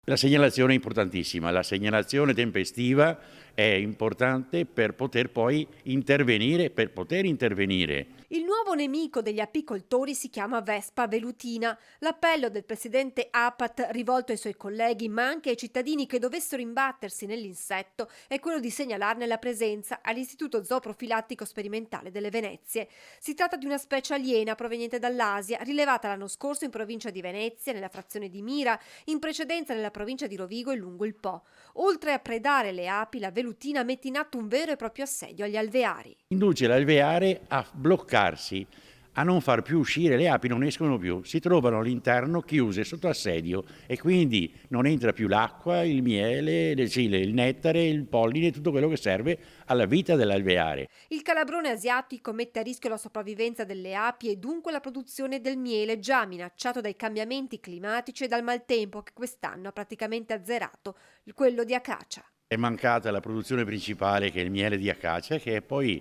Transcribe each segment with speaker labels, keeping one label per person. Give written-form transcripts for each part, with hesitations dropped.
Speaker 1: La segnalazione è importantissima, la segnalazione tempestiva è importante per poter poi intervenire, per poter intervenire.
Speaker 2: Il nuovo nemico degli apicoltori si chiama Vespa velutina. L'appello del presidente APAT rivolto ai suoi colleghi ma anche ai cittadini che dovessero imbattersi nell'insetto è quello di segnalarne la presenza all'Istituto Zooprofilattico Sperimentale delle Venezie. Si tratta di una specie aliena proveniente dall'Asia, rilevata l'anno scorso in provincia di Venezia, nella frazione di Mira, in precedenza nella provincia di Rovigo e lungo il Po. Oltre a predare le api, la velutina mette in atto un vero e proprio assedio agli alveari.
Speaker 1: Induce l'alveare a bloccarsi, a non far più uscire, le api non escono più, si trovano all'interno chiuse sotto assedio e quindi non entra più l'acqua, il miele, il nettare, il polline, tutto quello che serve alla vita dell'alveare.
Speaker 2: Il calabrone asiatico mette a rischio la sopravvivenza delle api e dunque la produzione del miele, già minacciato dai cambiamenti climatici e dal maltempo che quest'anno ha praticamente azzerato quello di acacia.
Speaker 1: È mancata la produzione principale, che è il miele di acacia, che è poi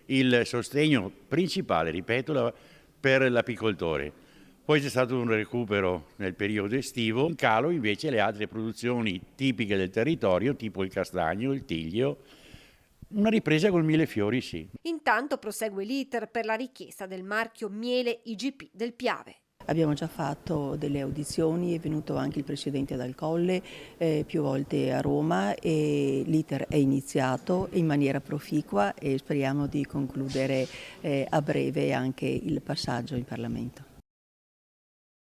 Speaker 1: il sostegno principale, ripeto, per l'apicoltore. Poi c'è stato un recupero nel periodo estivo, un calo invece le altre produzioni tipiche del territorio, tipo il castagno, il tiglio, una ripresa col millefiori, sì.
Speaker 2: Intanto prosegue l'iter per la richiesta del marchio miele IGP del Piave.
Speaker 3: Abbiamo già fatto delle audizioni, è venuto anche il presidente Dal Colle più volte a Roma e l'iter è iniziato in maniera proficua e speriamo di concludere a breve anche il passaggio in Parlamento.